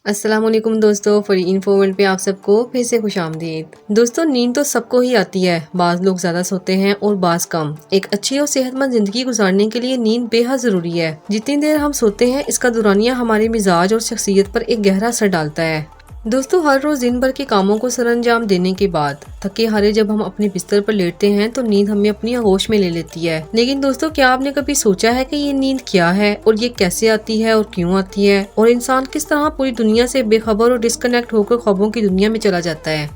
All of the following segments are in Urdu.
السلام علیکم دوستو، فری انفو ورلڈ پہ آپ سب کو پھر سے خوش آمدید۔ دوستو نیند تو سب کو ہی آتی ہے، بعض لوگ زیادہ سوتے ہیں اور بعض کم۔ ایک اچھی اور صحت مند زندگی گزارنے کے لیے نیند بے حد ضروری ہے۔ جتنی دیر ہم سوتے ہیں اس کا دورانیہ ہمارے مزاج اور شخصیت پر ایک گہرا اثر ڈالتا ہے۔ دوستو ہر روز دن بھر کے کاموں کو سر انجام دینے کے بعد تھکے ہارے جب ہم اپنے بستر پر لیٹتے ہیں تو نیند ہمیں اپنی آغوش میں لے لیتی ہے۔ لیکن دوستو کیا آپ نے کبھی سوچا ہے کہ یہ نیند کیا ہے اور یہ کیسے آتی ہے اور کیوں آتی ہے، اور انسان کس طرح پوری دنیا سے بے خبر اور ڈسکنیکٹ ہو کر خوابوں کی دنیا میں چلا جاتا ہے؟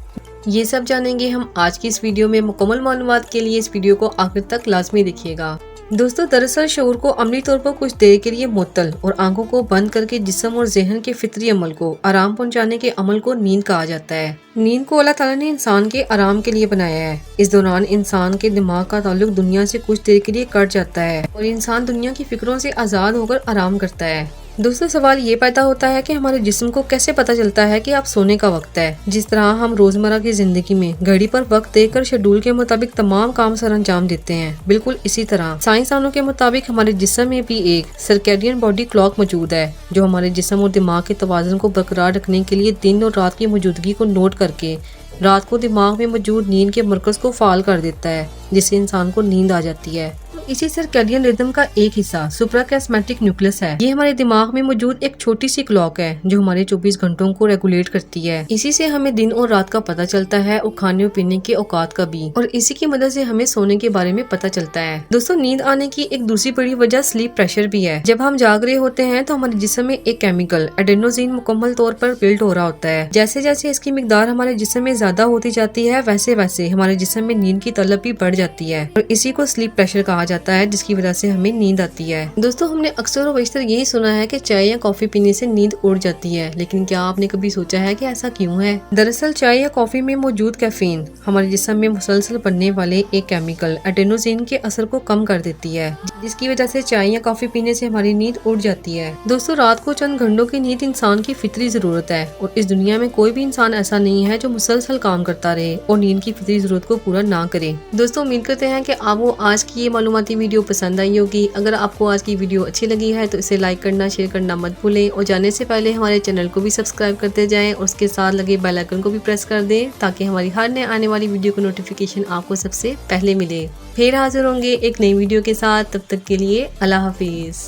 یہ سب جانیں گے ہم آج کی اس ویڈیو میں۔ مکمل معلومات کے لیے اس ویڈیو کو آخر تک لازمی دیکھیے گا۔ دوستو دراصل شعور کو عملی طور پر کچھ دیر کے لیے معطل اور آنکھوں کو بند کر کے جسم اور ذہن کے فطری عمل کو آرام پہنچانے کے عمل کو نیند کہا جاتا ہے۔ نیند کو اللہ تعالیٰ نے انسان کے آرام کے لیے بنایا ہے۔ اس دوران انسان کے دماغ کا تعلق دنیا سے کچھ دیر کے لیے کٹ جاتا ہے اور انسان دنیا کی فکروں سے آزاد ہو کر آرام کرتا ہے۔ دوستو سوال یہ پیدا ہوتا ہے کہ ہمارے جسم کو کیسے پتہ چلتا ہے کہ اب سونے کا وقت ہے؟ جس طرح ہم روزمرہ کی زندگی میں گھڑی پر وقت دے کر شیڈول کے مطابق تمام کام سر انجام دیتے ہیں، بالکل اسی طرح سائنسدانوں کے مطابق ہمارے جسم میں بھی ایک سرکیڈین باڈی کلاک موجود ہے جو ہمارے جسم اور دماغ کے توازن کو برقرار رکھنے کے لیے دن اور رات کی موجودگی کو نوٹ کر کے رات کو دماغ میں موجود نیند کے مرکز کو فعال کر دیتا ہے، جس سے انسان کو نیند آ جاتی ہے۔ اسی سرکیڈین ردم کا ایک حصہ سپراکیسمیٹک نیوکلس ہے۔ یہ ہمارے دماغ میں موجود ایک چھوٹی سی کلاک ہے جو ہمارے 24 گھنٹوں کو ریگولیٹ کرتی ہے۔ اسی سے ہمیں دن اور رات کا پتہ چلتا ہے اور کھانے اور پینے کے اوقات کا بھی، اور اسی کی مدد سے ہمیں سونے کے بارے میں پتہ چلتا ہے۔ دوستو نیند آنے کی ایک دوسری بڑی وجہ سلیپ پریشر بھی ہے۔ جب ہم جاگ رہے ہوتے ہیں تو ہمارے جسم میں ایک کیمیکل ایڈینوزین مکمل طور پر بلڈ ہو رہا ہوتا ہے۔ جیسے جیسے اس کی مقدار ہمارے جسم میں زیادہ ہوتی جاتی ہے ویسے ویسے ہمارے جسم میں نیند کی طلب بھی بڑھ جاتی ہے، اور اسی کو سلیپ پریشر کہا جاتا ہے، جس کی وجہ سے ہمیں نیند آتی ہے۔ دوستو ہم نے اکثر و بیشتر یہی سنا ہے کہ چائے یا کافی پینے سے نیند اڑ جاتی ہے، لیکن کیا آپ نے کبھی سوچا ہے کہ ایسا کیوں ہے؟ دراصل چائے یا کافی میں موجود کیفین ہمارے جسم میں مسلسل بننے والے ایک کیمیکل ایڈینوزین کے اثر کو کم کر دیتی ہے، جس کی وجہ سے چائے یا کافی پینے سے ہماری نیند اڑ جاتی ہے۔ دوستو رات کو چند گھنٹوں کی نیند انسان کی فطری ضرورت ہے، اور اس دنیا میں کوئی بھی انسان ایسا نہیں ہے جو مسلسل کام کرتا رہے اور نیند کی فطری ضرورت کو پورا نہ کرے۔ دوستو امید کرتے ہیں کہ آپ کو آج کی یہ معلوماتی ویڈیو پسند آئی ہوگی۔ اگر آپ کو آج کی ویڈیو اچھی لگی ہے تو اسے لائک کرنا، شیئر کرنا مت بھولیں، اور جانے سے پہلے ہمارے چینل کو بھی سبسکرائب کرتے جائیں اور اس کے ساتھ لگے بیل آئیکن کو بھی پریس کر دیں تاکہ ہماری ہر نئے آنے والی ویڈیو کو نوٹیفیکیشن آپ کو سب سے پہلے ملے۔ پھر حاضر ہوں گے ایک نئی ویڈیو کے ساتھ، تب تک کے لیے اللہ حافظ۔